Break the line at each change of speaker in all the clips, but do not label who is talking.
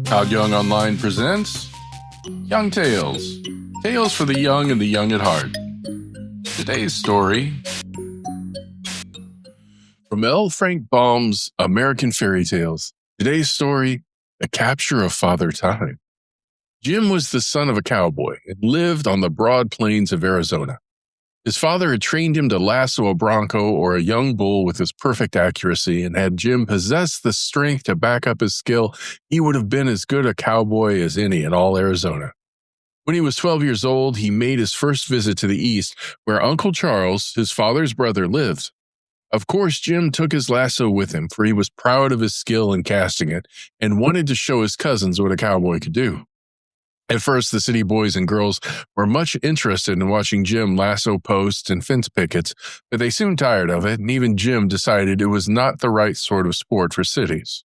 Todd Young Online presents Young Tales. Tales for the young and the young at heart. Today's story from L. Frank Baum's American Fairy Tales. Today's story, The Capture of Father Time. Jim was the son of a cowboy and lived on the broad plains of Arizona. His father had trained him to lasso a bronco or a young bull with his perfect accuracy, and had Jim possessed the strength to back up his skill, he would have been as good a cowboy as any in all Arizona. When he was 12 years old, he made his first visit to the east, where Uncle Charles, his father's brother, lived. Of course, Jim took his lasso with him, for he was proud of his skill in casting it, and wanted to show his cousins what a cowboy could do. At first, the city boys and girls were much interested in watching Jim lasso posts and fence pickets, but they soon tired of it, and even Jim decided it was not the right sort of sport for cities.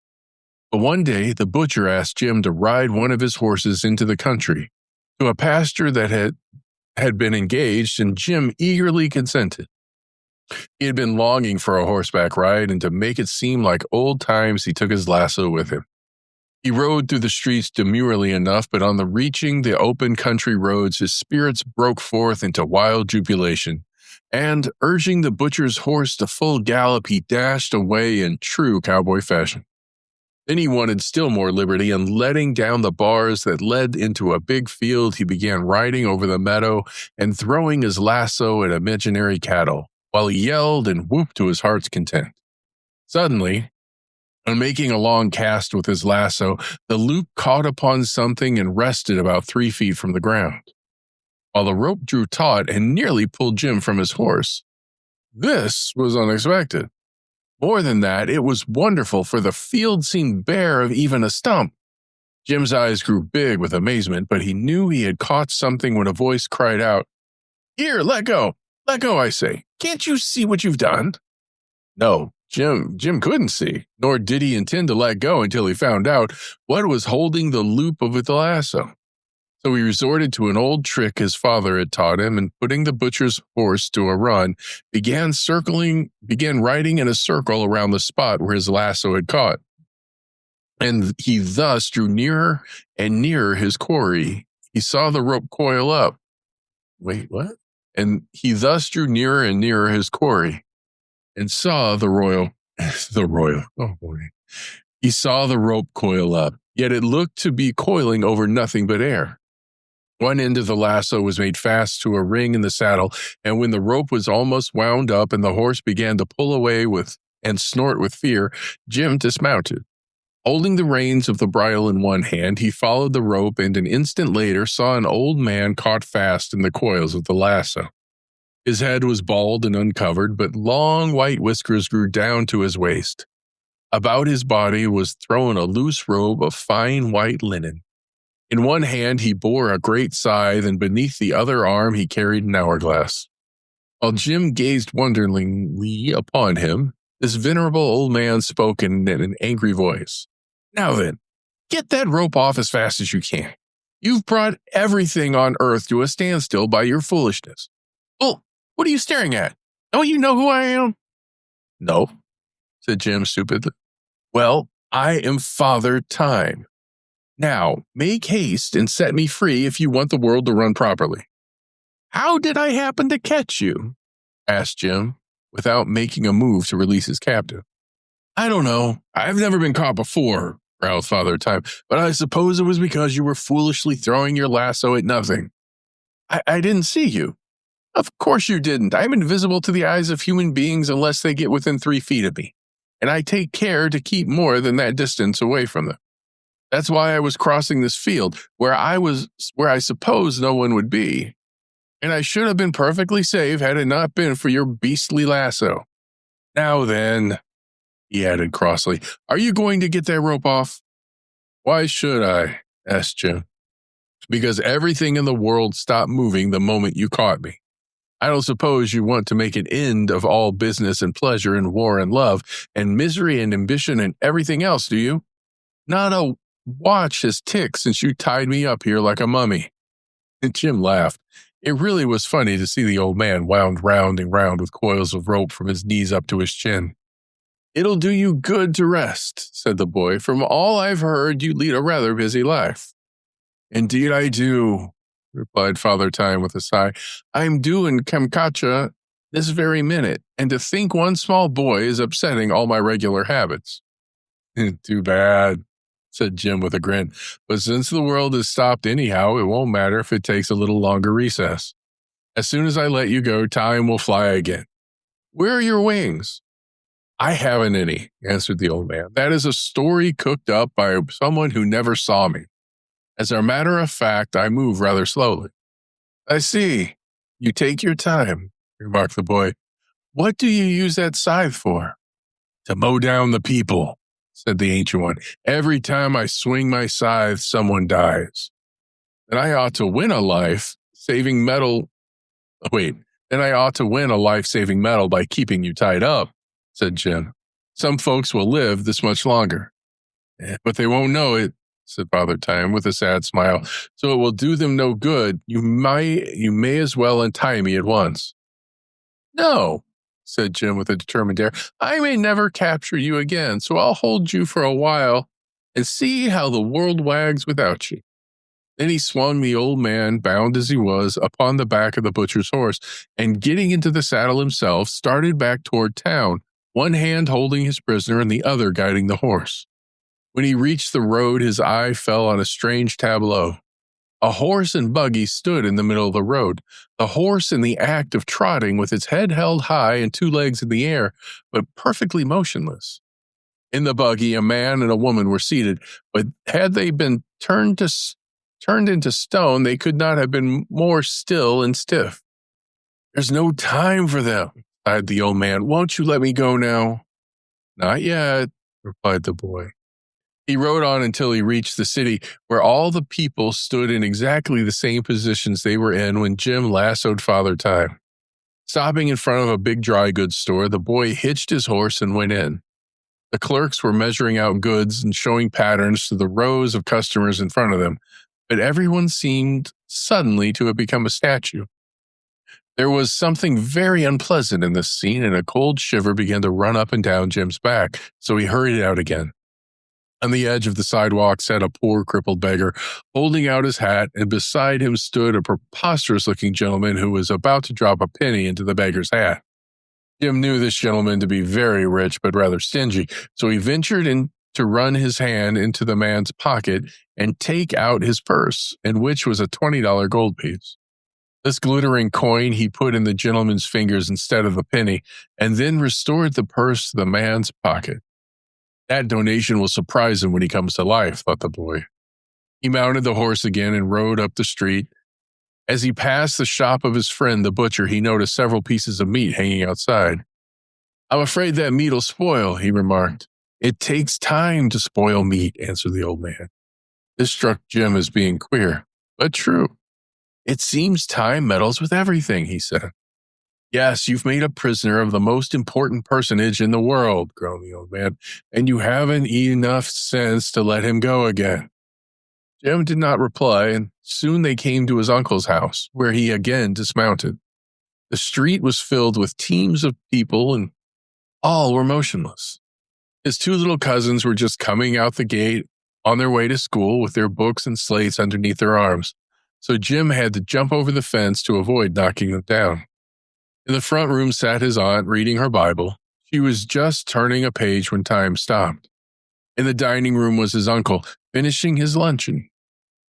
But one day, the butcher asked Jim to ride one of his horses into the country, to a pasture that had been engaged, and Jim eagerly consented. He had been longing for a horseback ride, and to make it seem like old times, he took his lasso with him. He rode through the streets demurely enough, but on reaching the open country roads, his spirits broke forth into wild jubilation, and, urging the butcher's horse to full gallop, he dashed away in true cowboy fashion. Then he wanted still more liberty, and letting down the bars that led into a big field, he began riding over the meadow and throwing his lasso at imaginary cattle, while he yelled and whooped to his heart's content. Suddenly, on making a long cast with his lasso, the loop caught upon something and rested about 3 feet from the ground, while the rope drew taut and nearly pulled Jim from his horse. This was unexpected. More than that, it was wonderful, for the field seemed bare of even a stump. Jim's eyes grew big with amazement, but he knew he had caught something when a voice cried out, "Here, let go! Let go, I say! Can't you see what you've done?" No, Jim couldn't see, nor did he intend to let go until he found out what was holding the loop of the lasso. So he resorted to an old trick his father had taught him, and putting the butcher's horse to a run, began riding in a circle around the spot where his lasso had caught. And he thus drew nearer and nearer his quarry. He saw the rope coil up. Wait, what? And he thus drew nearer and nearer his quarry, and saw He saw the rope coil up, yet it looked to be coiling over nothing but air. One end of the lasso was made fast to a ring in the saddle, and when the rope was almost wound up and the horse began to pull away and snort with fear, Jim dismounted. Holding the reins of the bridle in one hand, he followed the rope, and an instant later saw an old man caught fast in the coils of the lasso. His head was bald and uncovered, but long white whiskers grew down to his waist. About his body was thrown a loose robe of fine white linen. In one hand he bore a great scythe, and beneath the other arm he carried an hourglass. While Jim gazed wonderingly upon him, this venerable old man spoke in an angry voice. "Now then, get that rope off as fast as you can. You've brought everything on earth to a standstill by your foolishness. Well, what are you staring at? Don't you know who I am?" "No," said Jim stupidly. "Well, I am Father Time. Now, make haste and set me free if you want the world to run properly." "How did I happen to catch you?" asked Jim, without making a move to release his captive. "I don't know. I've never been caught before," growled Father Time, "but I suppose it was because you were foolishly throwing your lasso at nothing." I didn't see you." "Of course you didn't. I'm invisible to the eyes of human beings unless they get within 3 feet of me, and I take care to keep more than that distance away from them. That's why I was crossing this field, where I suppose no one would be, and I should have been perfectly safe had it not been for your beastly lasso. Now then," he added crossly, "are you going to get that rope off?" "Why should I?" asked Jim. "Because everything in the world stopped moving the moment you caught me. I don't suppose you want to make an end of all business and pleasure and war and love and misery and ambition and everything else, do you? Not a watch has ticked since you tied me up here like a mummy." And Jim laughed. It really was funny to see the old man wound round and round with coils of rope from his knees up to his chin. It'll do you good to rest, said the boy. From all I've heard, you lead a rather busy life. Indeed I do, replied Father Time with a sigh. I'm due in Kamchatka this very minute, and to think one small boy is upsetting all my regular habits. Too bad, said Jim with a grin. But since the world has stopped anyhow, it won't matter if it takes a little longer recess. As soon as I let you go, time will fly again. Where are your wings? I haven't any, answered the old man. That is a story cooked up by someone who never saw me. As a matter of fact, I move rather slowly. I see. You take your time, remarked the boy. What do you use that scythe for? To mow down the people, said the ancient one. Every time I swing my scythe, someone dies. Then I ought to win a life-saving medal. Then I ought to win a life-saving medal by keeping you tied up, said Jim. Some folks will live this much longer. But they won't know it, said Father Time with a sad smile. So it will do them no good. You may as well untie me at once. No, said Jim with a determined air. I may never capture you again, so I'll hold you for a while and see how the world wags without you. Then he swung the old man, bound as he was, upon the back of the butcher's horse, and getting into the saddle himself, started back toward town, one hand holding his prisoner and the other guiding the horse. When he reached the road, his eye fell on a strange tableau. A horse and buggy stood in the middle of the road, the horse in the act of trotting with its head held high and two legs in the air, but perfectly motionless. In the buggy, a man and a woman were seated, but had they been turned into stone, they could not have been more still and stiff. There's no time for them, sighed the old man. Won't you let me go now? Not yet, replied the boy. He rode on until he reached the city, where all the people stood in exactly the same positions they were in when Jim lassoed Father Time. Stopping in front of a big dry goods store, the boy hitched his horse and went in. The clerks were measuring out goods and showing patterns to the rows of customers in front of them, but everyone seemed suddenly to have become a statue. There was something very unpleasant in this scene, and a cold shiver began to run up and down Jim's back, so he hurried out again. On the edge of the sidewalk sat a poor crippled beggar, holding out his hat, and beside him stood a preposterous-looking gentleman who was about to drop a penny into the beggar's hat. Jim knew this gentleman to be very rich but rather stingy, so he ventured to run his hand into the man's pocket and take out his purse, in which was a $20 gold piece. This glittering coin he put in the gentleman's fingers instead of the penny, and then restored the purse to the man's pocket. That donation will surprise him when he comes to life, thought the boy. He mounted the horse again and rode up the street. As he passed the shop of his friend, the butcher, he noticed several pieces of meat hanging outside. I'm afraid that meat'll spoil, he remarked. It takes time to spoil meat, answered the old man. This struck Jim as being queer, but true. It seems time meddles with everything, he said. Yes, you've made a prisoner of the most important personage in the world, groaned the old man, and you haven't enough sense to let him go again. Jim did not reply, and soon they came to his uncle's house, where he again dismounted. The street was filled with teams of people, and all were motionless. His two little cousins were just coming out the gate on their way to school with their books and slates underneath their arms, so Jim had to jump over the fence to avoid knocking them down. In the front room sat his aunt reading her Bible. She was just turning a page when time stopped. In the dining room was his uncle, finishing his luncheon.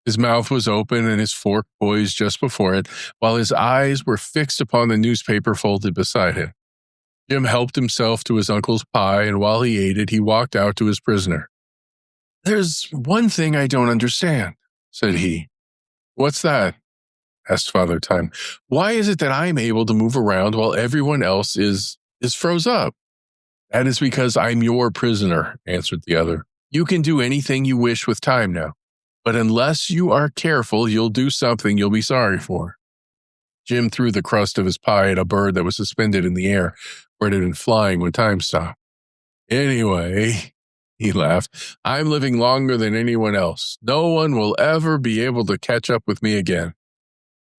His mouth was open and his fork poised just before it, while his eyes were fixed upon the newspaper folded beside him. Jim helped himself to his uncle's pie, and while he ate it, he walked out to his prisoner. There's one thing I don't understand, said he. What's that? Asked Father Time. Why is it that I'm able to move around while everyone else is froze up? That is because I'm your prisoner, answered the other. You can do anything you wish with time now, but unless you are careful, you'll do something you'll be sorry for. Jim threw the crust of his pie at a bird that was suspended in the air, where it had been flying when time stopped. Anyway, he laughed, I'm living longer than anyone else. No one will ever be able to catch up with me again.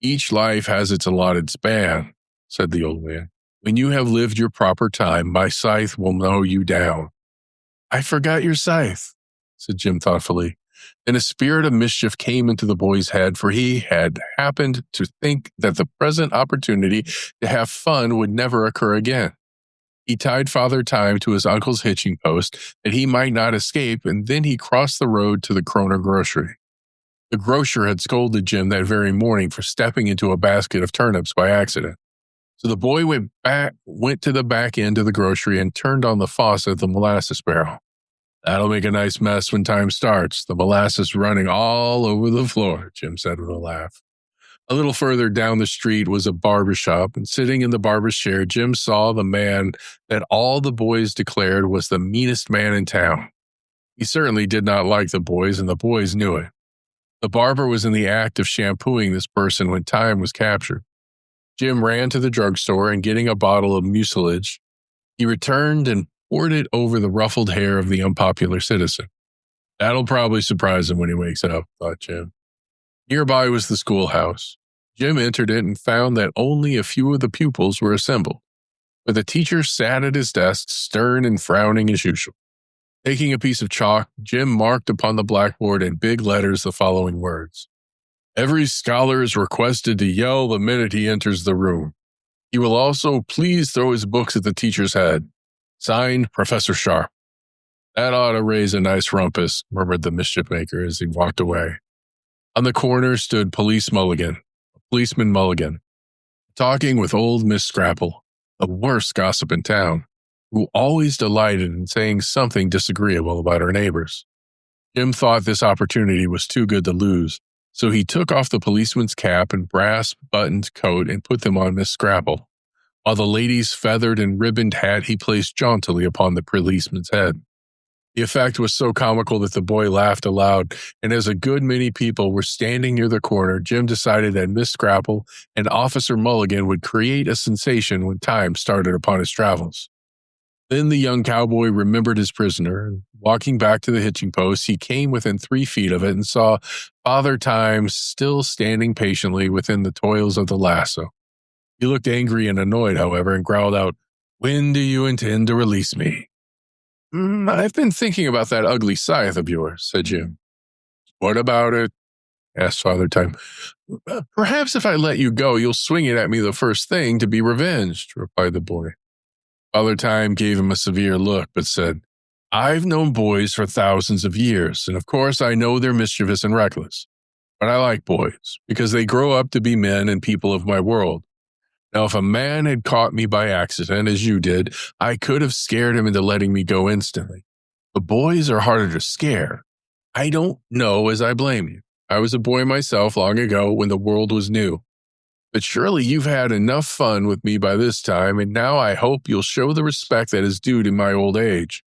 Each life has its allotted span, said the old man. When you have lived your proper time, my scythe will mow you down. I forgot your scythe, said Jim thoughtfully. Then a spirit of mischief came into the boy's head, for he had happened to think that the present opportunity to have fun would never occur again. He tied Father Time to his uncle's hitching post that he might not escape, and then he crossed the road to the Kroner grocery. The grocer had scolded Jim that very morning for stepping into a basket of turnips by accident. So the boy went to the back end of the grocery and turned on the faucet of the molasses barrel. That'll make a nice mess when time starts, the molasses running all over the floor, Jim said with a laugh. A little further down the street was a barber shop, and sitting in the barber's chair, Jim saw the man that all the boys declared was the meanest man in town. He certainly did not like the boys, and the boys knew it. The barber was in the act of shampooing this person when Time was captured. Jim ran to the drugstore, and getting a bottle of mucilage, he returned and poured it over the ruffled hair of the unpopular citizen. That'll probably surprise him when he wakes up, thought Jim. Nearby was the schoolhouse. Jim entered it and found that only a few of the pupils were assembled, but the teacher sat at his desk, stern and frowning as usual. Taking a piece of chalk, Jim marked upon the blackboard in big letters the following words. Every scholar is requested to yell the minute he enters the room. He will also please throw his books at the teacher's head. Signed, Professor Sharp. That ought to raise a nice rumpus, murmured the mischief maker as he walked away. On the corner stood Policeman Mulligan, talking with old Miss Scrapple, the worst gossip in town, who always delighted in saying something disagreeable about her neighbors. Jim thought this opportunity was too good to lose, so he took off the policeman's cap and brass-buttoned coat and put them on Miss Scrapple, while the lady's feathered and ribboned hat he placed jauntily upon the policeman's head. The effect was so comical that the boy laughed aloud, and as a good many people were standing near the corner, Jim decided that Miss Scrapple and Officer Mulligan would create a sensation when Time started upon his travels. Then the young cowboy remembered his prisoner, and walking back to the hitching post, he came within 3 feet of it and saw Father Time still standing patiently within the toils of the lasso. He looked angry and annoyed, however, and growled out, "When do you intend to release me?" I've been thinking about that ugly scythe of yours, said Jim. What about it? Asked Father Time. Perhaps if I let you go, you'll swing it at me the first thing to be revenged, replied the boy. Father Time gave him a severe look, but said, I've known boys for thousands of years, and of course I know they're mischievous and reckless. But I like boys, because they grow up to be men and people of my world. Now, if a man had caught me by accident, as you did, I could have scared him into letting me go instantly. But boys are harder to scare. I don't know as I blame you. I was a boy myself long ago when the world was new. But surely you've had enough fun with me by this time, and now I hope you'll show the respect that is due to my old age.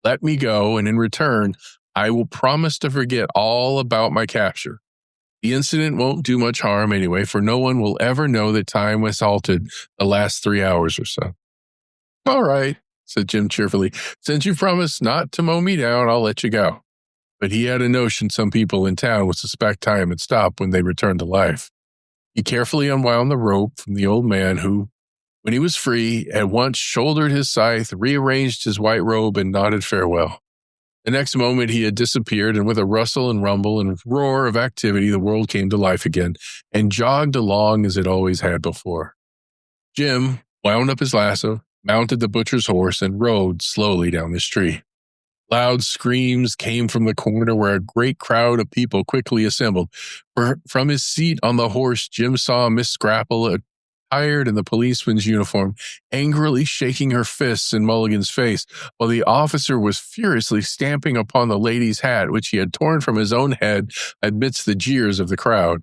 Let me go, and in return, I will promise to forget all about my capture. The incident won't do much harm anyway, for no one will ever know that time was halted the last 3 hours or so. All right, said Jim cheerfully. Since you promised not to mow me down, I'll let you go. But he had a notion some people in town would suspect time had stopped when they returned to life. He carefully unwound the rope from the old man who, when he was free, at once shouldered his scythe, rearranged his white robe, and nodded farewell. The next moment he had disappeared, and with a rustle and rumble and roar of activity, the world came to life again and jogged along as it always had before. Jim wound up his lasso, mounted the butcher's horse, and rode slowly down the street. Loud screams came from the corner where a great crowd of people quickly assembled. From his seat on the horse, Jim saw Miss Scrapple, attired in the policeman's uniform, angrily shaking her fists in Mulligan's face, while the officer was furiously stamping upon the lady's hat, which he had torn from his own head amidst the jeers of the crowd.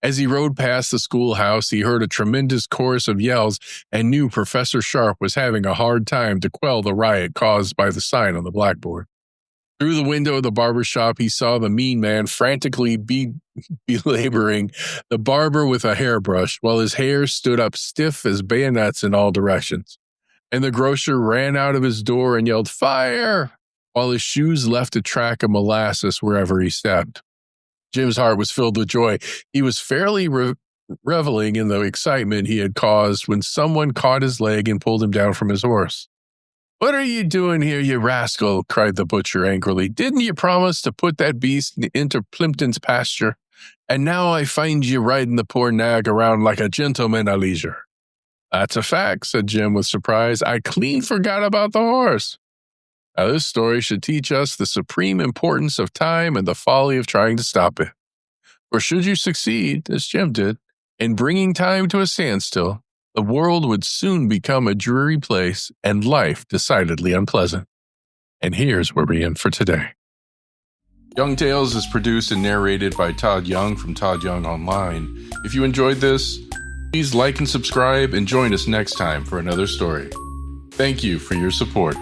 As he rode past the schoolhouse, he heard a tremendous chorus of yells and knew Professor Sharp was having a hard time to quell the riot caused by the sign on the blackboard. Through the window of the barber shop, he saw the mean man frantically belaboring the barber with a hairbrush, while his hair stood up stiff as bayonets in all directions. And the grocer ran out of his door and yelled, "Fire!" while his shoes left a track of molasses wherever he stepped. Jim's heart was filled with joy. He was fairly reveling in the excitement he had caused when someone caught his leg and pulled him down from his horse. "What are you doing here, you rascal?" cried the butcher angrily. "Didn't you promise to put that beast into Plimpton's pasture? And now I find you riding the poor nag around like a gentleman at leisure." "That's a fact," said Jim with surprise. "I clean forgot about the horse." Now, this story should teach us the supreme importance of time and the folly of trying to stop it. For should you succeed, as Jim did, in bringing time to a standstill, the world would soon become a dreary place and life decidedly unpleasant. And here's where we end for today. Young Tales is produced and narrated by Todd Young from Todd Young Online. If you enjoyed this, please like and subscribe and join us next time for another story. Thank you for your support.